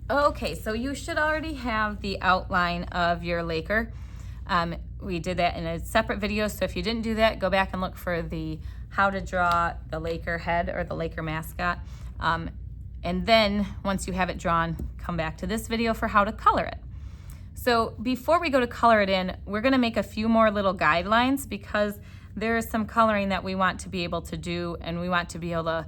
Okay, so you should already have the outline of your Laker. We did that in a separate video, so if you didn't do that, go back and look for the how to draw the Laker head or the Laker mascot. And then once you have it drawn, come back to this video for how to color it. So before we go to color it in, we're gonna make a few more little guidelines because there is some coloring that we want to be able to do, and we want to be able to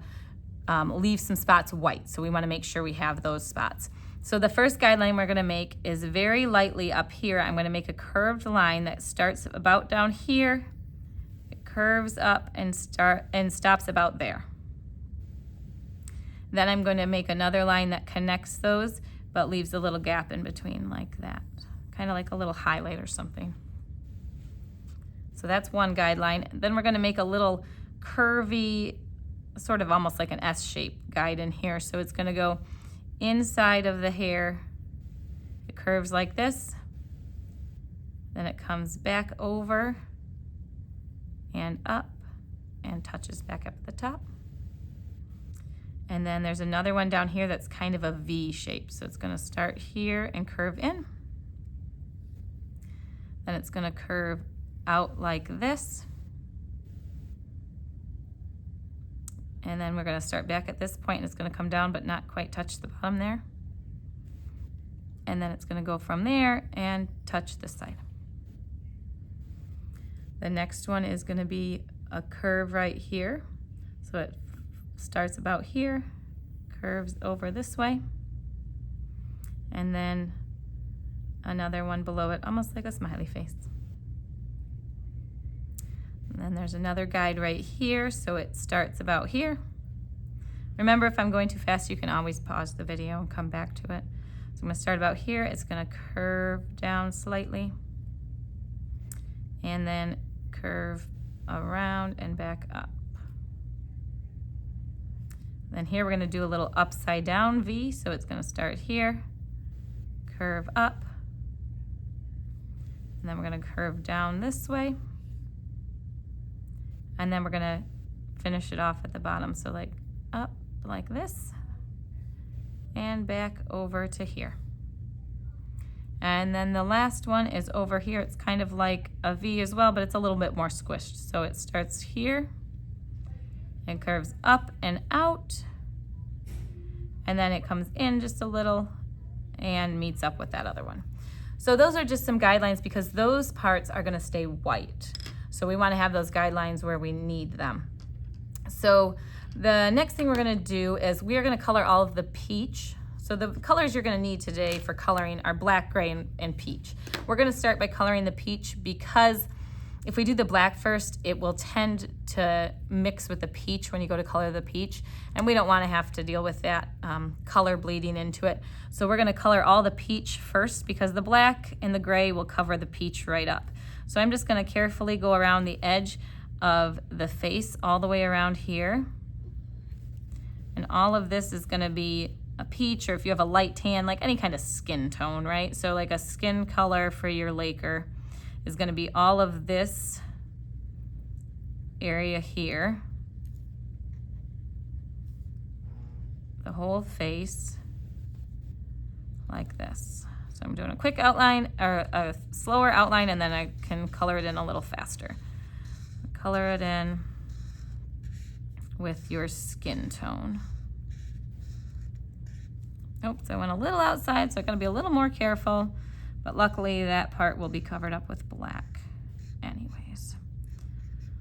leave some spots white. So we wanna make sure we have those spots. So the first guideline we're gonna make is very lightly up here. I'm gonna make a curved line that starts about down here, it curves up and stops about there. Then I'm going to make another line that connects those, but leaves a little gap in between like that, kind of like a little highlight or something. So that's one guideline. Then we're gonna make a little curvy, sort of almost like an S-shaped guide in here. So it's gonna go inside of the hair. It curves like this. Then it comes back over and up and touches back up at the top. And then there's another one down here that's kind of a V shape. So it's gonna start here and curve in. Then it's gonna curve out like this. And then we're gonna start back at this point and it's gonna come down but not quite touch the bottom there. And then it's gonna go from there and touch this side. The next one is gonna be a curve right here. So it starts about here, curves over this way, and then another one below it, almost like a smiley face. And then there's another guide right here, so it starts about here. Remember, if I'm going too fast, you can always pause the video and come back to it. So I'm gonna start about here, it's gonna curve down slightly, and then curve around and back up. Then here we're gonna do a little upside down V, so it's gonna start here, curve up, and then we're gonna curve down this way, and then we're gonna finish it off at the bottom. So like up like this, and back over to here. And then the last one is over here. It's kind of like a V as well, but it's a little bit more squished. So it starts here, and curves up and out, and then it comes in just a little and meets up with that other one. So those are just some guidelines because those parts are gonna stay white. So we wanna have those guidelines where we need them. So the next thing we're gonna do is we are gonna color all of the peach. So the colors you're gonna need today for coloring are black, gray, and peach. We're gonna start by coloring the peach because if we do the black first, it will tend to mix with the peach when you go to color the peach, and we don't want to have to deal with that color bleeding into it. So we're going to color all the peach first because the black and the gray will cover the peach right up. So I'm just going to carefully go around the edge of the face all the way around here. And all of this is going to be a peach, or if you have a light tan, like any kind of skin tone, right? So like a skin color for your Laker is going to be all of this area here, the whole face, like this. So I'm doing a quick outline, or a slower outline, and then I can color it in a little faster. Color it in with your skin tone. Oops, I went a little outside, so I'm going to be a little more careful. But luckily that part will be covered up with black anyways.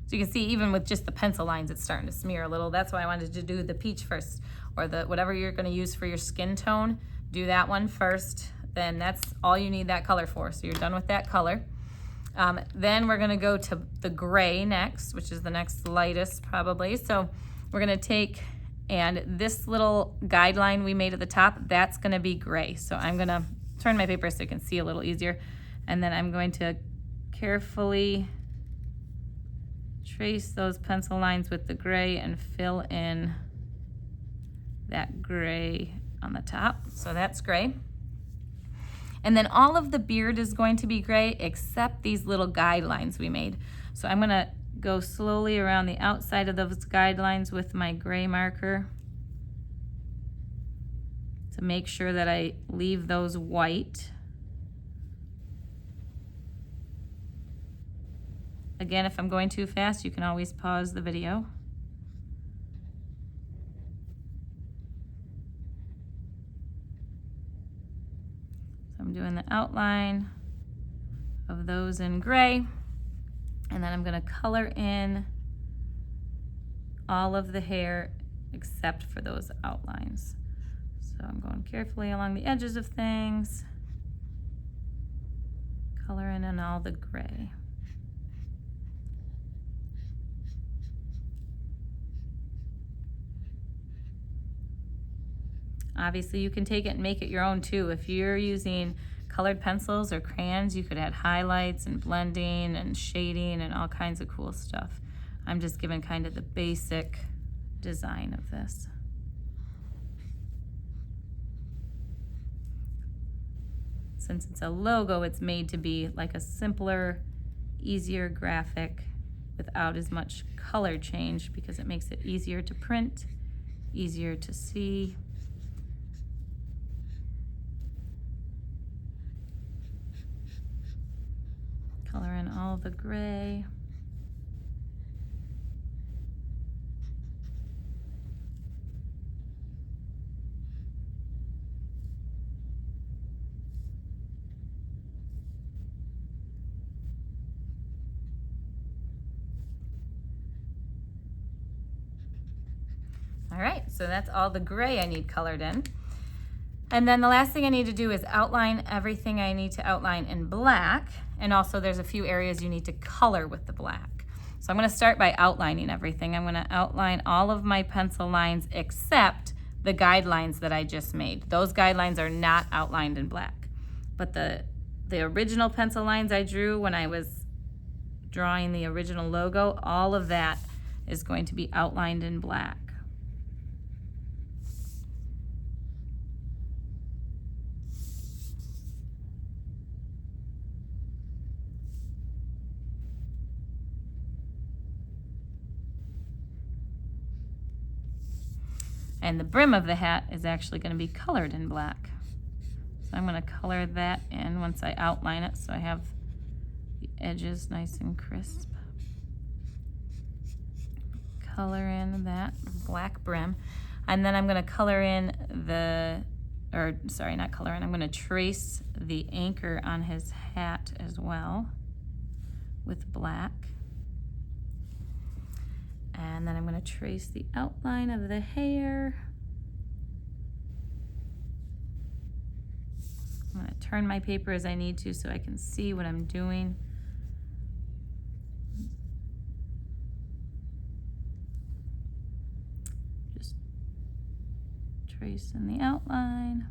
So you can see even with just the pencil lines, it's starting to smear a little. That's why I wanted to do the peach first, or the whatever you're gonna use for your skin tone, do that one first. Then that's all you need that color for. So you're done with that color. Then we're gonna go to the gray next, which is the next lightest probably. So we're gonna take, and this little guideline we made at the top, that's gonna be gray. So I'm gonna turn my paper so you can see a little easier. And then I'm going to carefully trace those pencil lines with the gray and fill in that gray on the top. So that's gray. And then all of the beard is going to be gray except these little guidelines we made. So I'm gonna go slowly around the outside of those guidelines with my gray marker So make sure that I leave those white. Again, if I'm going too fast, you can always pause the video. So I'm doing the outline of those in gray, and then I'm going to color in all of the hair except for those outlines. So I'm going carefully along the edges of things, coloring in all the gray. Obviously, you can take it and make it your own too. If you're using colored pencils or crayons, you could add highlights and blending and shading and all kinds of cool stuff. I'm just giving kind of the basic design of this. Since it's a logo, it's made to be like a simpler, easier graphic without as much color change because it makes it easier to print, easier to see. Color in all the gray. All right, so that's all the gray I need colored in. And then the last thing I need to do is outline everything I need to outline in black. And also there's a few areas you need to color with the black. So I'm gonna start by outlining everything. I'm gonna outline all of my pencil lines except the guidelines that I just made. Those guidelines are not outlined in black. But the original pencil lines I drew when I was drawing the original logo, all of that is going to be outlined in black. And the brim of the hat is actually going to be colored in black. So I'm going to color that in once I outline it so I have the edges nice and crisp. Color in that black brim. And then I'm going to color in I'm going to trace the anchor on his hat as well with black. And then I'm going to trace the outline of the hair. I'm going to turn my paper as I need to so I can see what I'm doing. Just tracing the outline.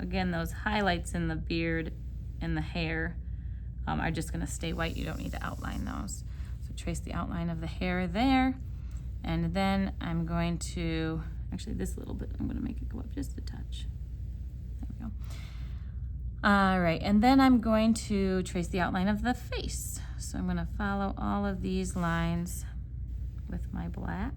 Again, those highlights in the beard and the hair are just going to stay white. You don't need to outline those. So trace the outline of the hair there. And then I'm going to, actually this little bit, I'm going to make it go up just a touch. There we go. All right, and then I'm going to trace the outline of the face. So I'm going to follow all of these lines with my black.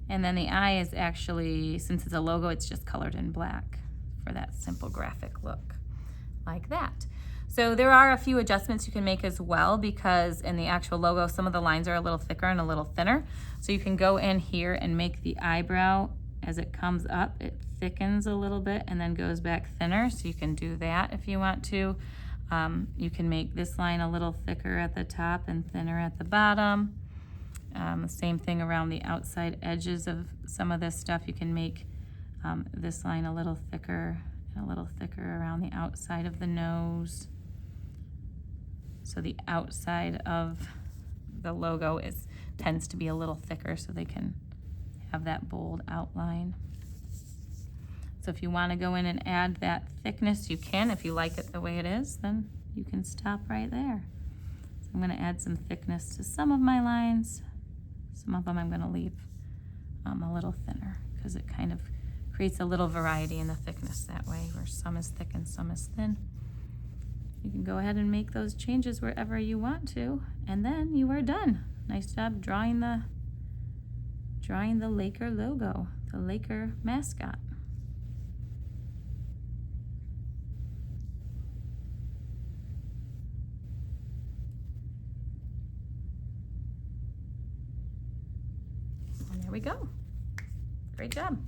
And then the eye is actually, since it's a logo, it's just colored in black for that simple graphic look, like that. So there are a few adjustments you can make as well because in the actual logo, some of the lines are a little thicker and a little thinner. So you can go in here and make the eyebrow, as it comes up, it thickens a little bit and then goes back thinner. So you can do that if you want to. You can make this line a little thicker at the top and thinner at the bottom. The same thing around the outside edges of some of this stuff. You can make this line a little thicker and a little thicker around the outside of the nose. So the outside of the logo tends to be a little thicker so they can have that bold outline. So if you want to go in and add that thickness, you can. If you like it the way it is, then you can stop right there. So I'm going to add some thickness to some of my lines. Some of them I'm going to leave a little thinner because it kind of creates a little variety in the thickness that way, where some is thick and some is thin. You can go ahead and make those changes wherever you want to, and then you are done. Nice job drawing the Laker logo, the Laker mascot. And there we go. Great job.